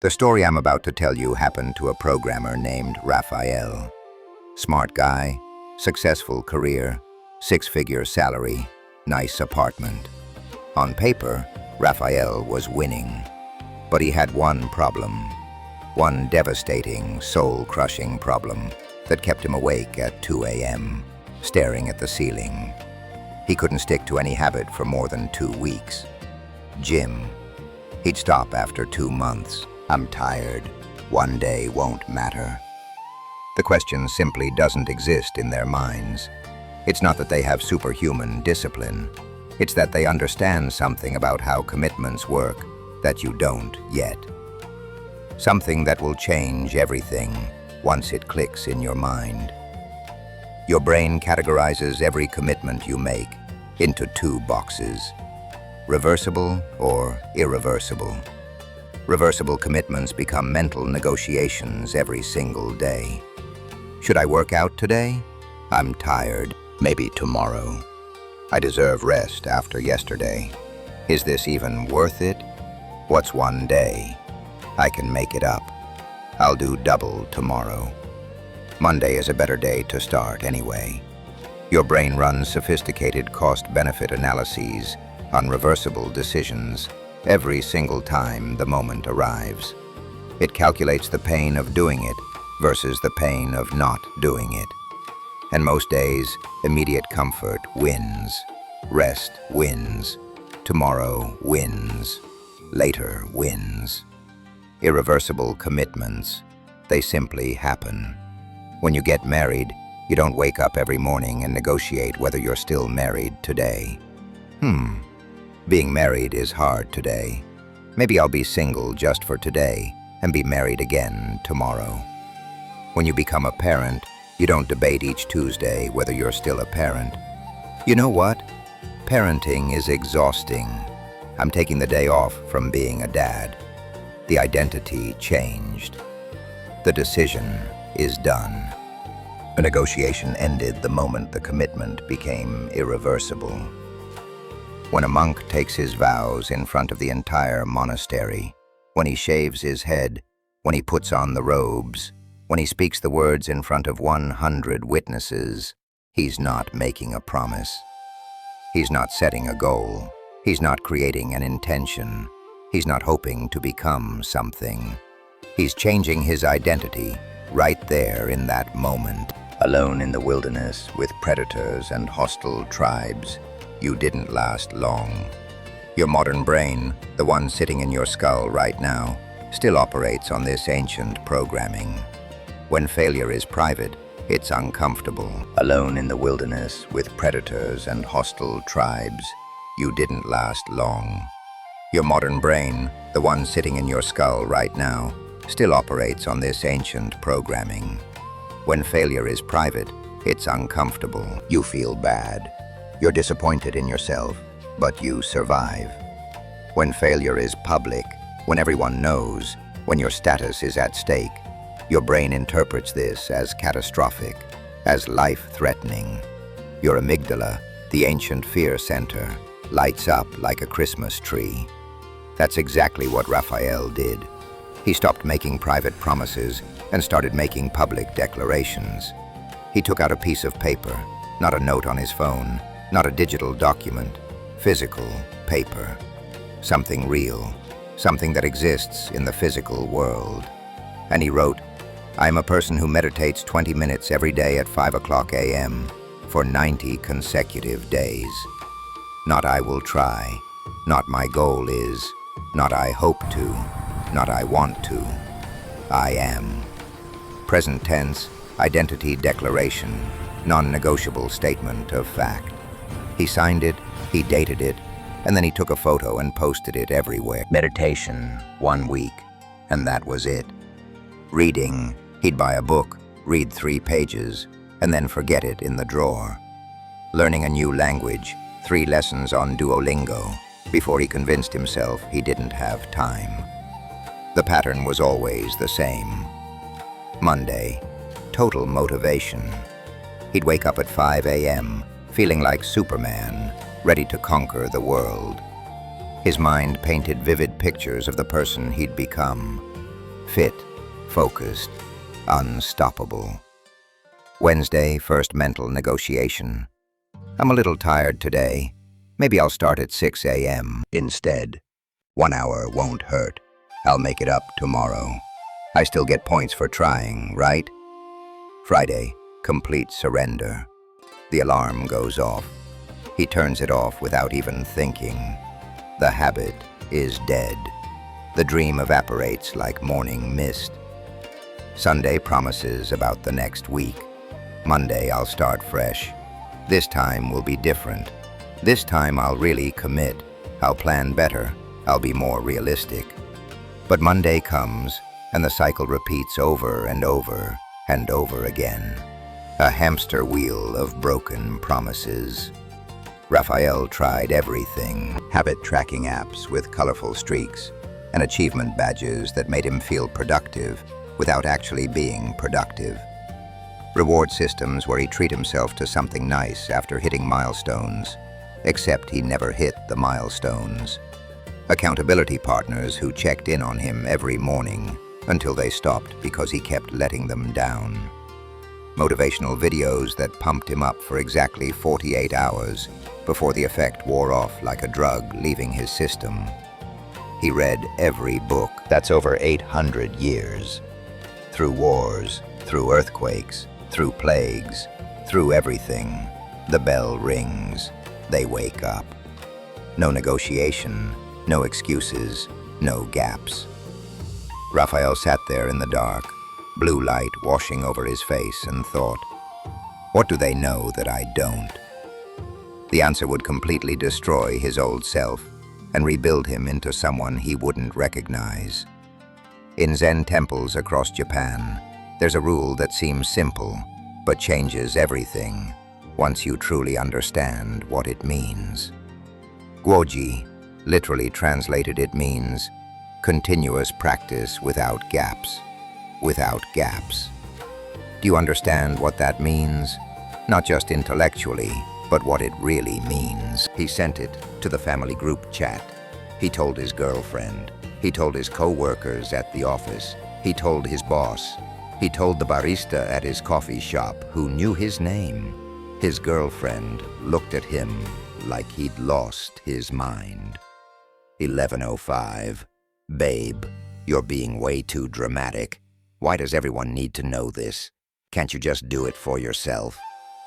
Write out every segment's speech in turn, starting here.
The story I'm about to tell you happened to a programmer named Rafael. Smart guy, successful career, six-figure salary, nice apartment. On paper, Rafael was winning. But he had one problem. One devastating, soul-crushing problem that kept him awake at 2 a.m., staring at the ceiling. He couldn't stick to any habit for more than 2 weeks. Gym. He'd stop after 2 months. I'm tired. One day won't matter. The question simply doesn't exist in their minds. It's not that they have superhuman discipline. It's that they understand something about how commitments work that you don't yet. Something that will change everything once it clicks in your mind. Your brain categorizes every commitment you make into 2 boxes: reversible or irreversible. Reversible commitments become mental negotiations every single day. Should I work out today? I'm tired. Maybe tomorrow. I deserve rest after yesterday. Is this even worth it? What's one day? I can make it up. I'll do double tomorrow. Monday is a better day to start anyway. Your brain runs sophisticated cost-benefit analyses on reversible decisions every single time the moment arrives. It calculates the pain of doing it versus the pain of not doing it. And most days, immediate comfort wins. Rest wins. Tomorrow wins. Later wins. Irreversible commitments, they simply happen. When you get married, you don't wake up every morning and negotiate whether you're still married today. Being married is hard today. Maybe I'll be single just for today and be married again tomorrow. When you become a parent, you don't debate each Tuesday whether you're still a parent. You know what? Parenting is exhausting. I'm taking the day off from being a dad. The identity changed. The decision is done. The negotiation ended the moment the commitment became irreversible. When a monk takes his vows in front of the entire monastery, when he shaves his head, when he puts on the robes, when he speaks the words in front of 100 witnesses, he's not making a promise. He's not setting a goal. He's not creating an intention. He's not hoping to become something. He's changing his identity right there in that moment. Alone in the wilderness with predators and hostile tribes, you didn't last long. Your modern brain, the one sitting in your skull right now, still operates on this ancient programming. When failure is private, it's uncomfortable. Alone in the wilderness with predators and hostile tribes, you didn't last long. Your modern brain, the one sitting in your skull right now, still operates on this ancient programming. When failure is private, it's uncomfortable. You feel bad. You're disappointed in yourself, but you survive. When failure is public, when everyone knows, when your status is at stake, your brain interprets this as catastrophic, as life-threatening. Your amygdala, the ancient fear center, lights up like a Christmas tree. That's exactly what Rafael did. He stopped making private promises and started making public declarations. He took out a piece of paper, not a note on his phone, not a digital document, physical paper. Something real, something that exists in the physical world. And he wrote, "I'm a person who meditates 20 minutes every day at 5 a.m. for 90 consecutive days. Not I will try, not my goal is, not I hope to, not I want to. I am." Present tense, identity declaration, non-negotiable statement of fact. He signed it, he dated it, and then he took a photo and posted it everywhere. Meditation, 1 week, and that was it. Reading, he'd buy a book, read 3 pages, and then forget it in the drawer. Learning a new language, 3 lessons on Duolingo, before he convinced himself he didn't have time. The pattern was always the same. Monday, total motivation. He'd wake up at 5 a.m., feeling like Superman, ready to conquer the world. His mind painted vivid pictures of the person he'd become. Fit, focused, unstoppable. Wednesday, first mental negotiation. I'm a little tired today. Maybe I'll start at 6 a.m. instead. 1 hour won't hurt. I'll make it up tomorrow. I still get points for trying, right? Friday, complete surrender. The alarm goes off. He turns it off without even thinking. The habit is dead. The dream evaporates like morning mist. Sunday promises about the next week. Monday, I'll start fresh. This time will be different. This time I'll really commit. I'll plan better. I'll be more realistic. But Monday comes, and the cycle repeats over and over and over again. A hamster wheel of broken promises. Rafael tried everything. Habit tracking apps with colorful streaks and achievement badges that made him feel productive without actually being productive. Reward systems where he'd treat himself to something nice after hitting milestones, except he never hit the milestones. Accountability partners who checked in on him every morning until they stopped because he kept letting them down. Motivational videos that pumped him up for exactly 48 hours before the effect wore off like a drug leaving his system. He read every book. That's over 800 years. Through wars, through earthquakes, through plagues, through everything, the bell rings. They wake up. No negotiation, no excuses, no gaps. Rafael sat there in the dark, blue light washing over his face, and thought, what do they know that I don't? The answer would completely destroy his old self and rebuild him into someone he wouldn't recognize. In Zen temples across Japan, there's a rule that seems simple, but changes everything once you truly understand what it means. Gyoji, literally translated, it means continuous practice without gaps. Without gaps. Do you understand what that means? Not just intellectually, but what it really means. He sent it to the family group chat. He told his girlfriend. He told his co-workers at the office. He told his boss. He told the barista at his coffee shop who knew his name. His girlfriend looked at him like he'd lost his mind. 11:05. Babe, you're being way too dramatic. Why does everyone need to know this? Can't you just do it for yourself?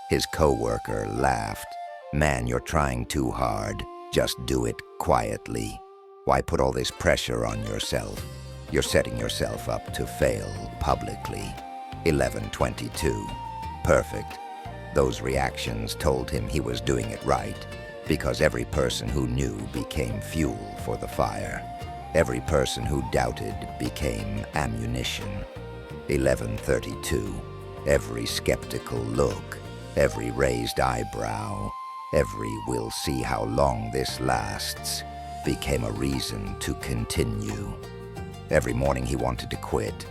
His co-worker laughed. Man, you're trying too hard. Just do it quietly. Why put all this pressure on yourself? You're setting yourself up to fail publicly. 11:22. Perfect. Those reactions told him he was doing it right, because every person who knew became fuel for the fire. Every person who doubted became ammunition. 11:32. Every skeptical look, every raised eyebrow, every "we'll see how long this lasts" became a reason to continue. Every morning he wanted to quit.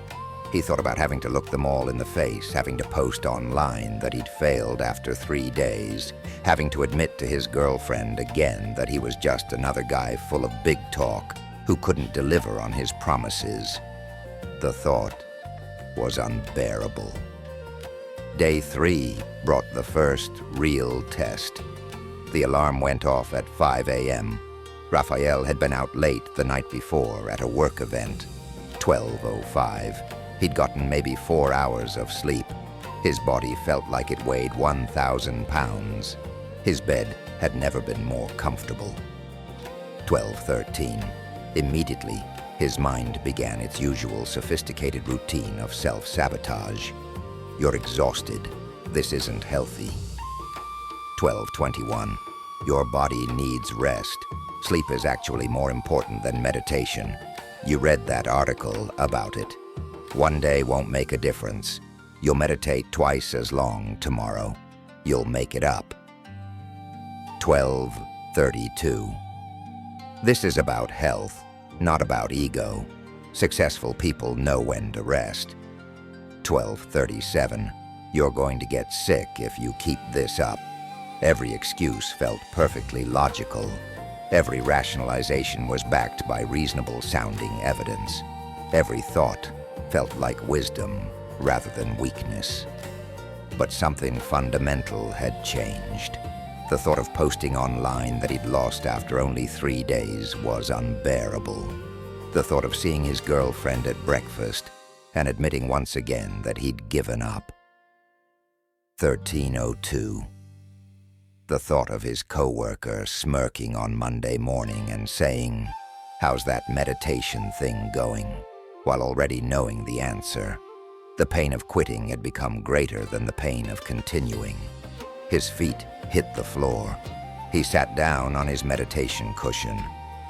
He thought about having to look them all in the face, having to post online that he'd failed after 3 days, having to admit to his girlfriend again that he was just another guy full of big talk who couldn't deliver on his promises. The thought was unbearable. Day 3 brought the first real test. The alarm went off at 5 a.m. Rafael had been out late the night before at a work event. 12:05. He'd gotten maybe 4 hours of sleep. His body felt like it weighed 1,000 pounds. His bed had never been more comfortable. 12:13. Immediately, his mind began its usual sophisticated routine of self-sabotage. You're exhausted. This isn't healthy. 12:21. Your body needs rest. Sleep is actually more important than meditation. You read that article about it. One day won't make a difference. You'll meditate twice as long tomorrow. You'll make it up. 12:32. This is about health, not about ego. Successful people know when to rest. 12:37. You're going to get sick if you keep this up. Every excuse felt perfectly logical. Every rationalization was backed by reasonable-sounding evidence. Every thought felt like wisdom rather than weakness. But something fundamental had changed. The thought of posting online that he'd lost after only 3 days was unbearable. The thought of seeing his girlfriend at breakfast and admitting once again that he'd given up. 13:02. The thought of his coworker smirking on Monday morning and saying, "How's that meditation thing going?" while already knowing the answer. The pain of quitting had become greater than the pain of continuing. His feet hit the floor. He sat down on his meditation cushion.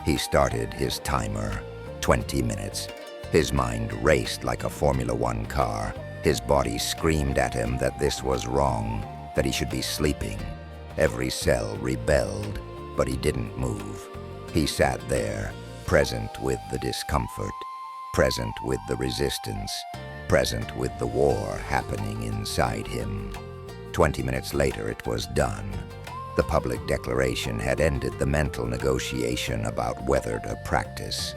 He started his timer. 20 minutes. His mind raced like a Formula One car. His body screamed at him that this was wrong, that he should be sleeping. Every cell rebelled, but he didn't move. He sat there, present with the discomfort, present with the resistance, present with the war happening inside him. 20 minutes later, it was done. The public declaration had ended the mental negotiation about whether to practice.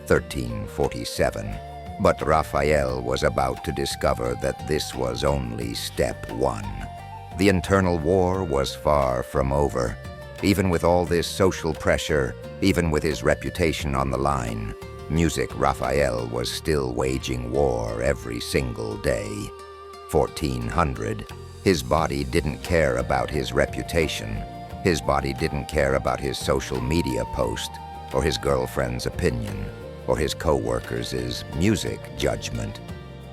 13:47. But Rafael was about to discover that this was only step one. The internal war was far from over. Even with all this social pressure, even with his reputation on the line, music Rafael was still waging war every single day. 1400. His body didn't care about his reputation. His body didn't care about his social media post, or his girlfriend's opinion, or his co-workers' music judgment.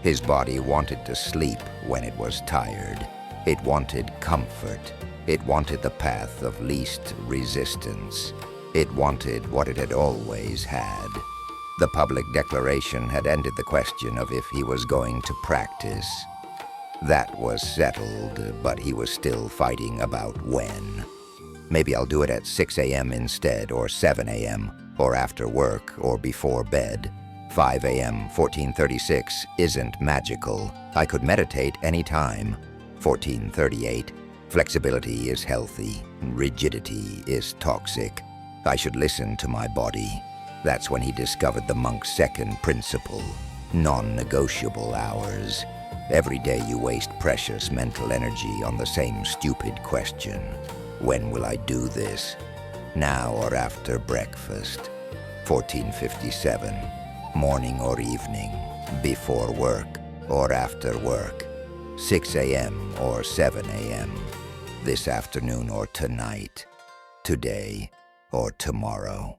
His body wanted to sleep when it was tired. It wanted comfort. It wanted the path of least resistance. It wanted what it had always had. The public declaration had ended the question of if he was going to practice. That was settled, but he was still fighting about when. Maybe I'll do it at 6 a.m. instead, or 7 a.m., or after work, or before bed. 5 a.m., 1436 isn't magical. I could meditate anytime. 1438. Flexibility is healthy. Rigidity is toxic. I should listen to my body. That's when he discovered the monk's second principle, non-negotiable hours. Every day you waste precious mental energy on the same stupid question. When will I do this? Now or after breakfast? 1457. Morning or evening? Before work or after work? 6 a.m. or 7 a.m.? This afternoon or tonight? Today or tomorrow?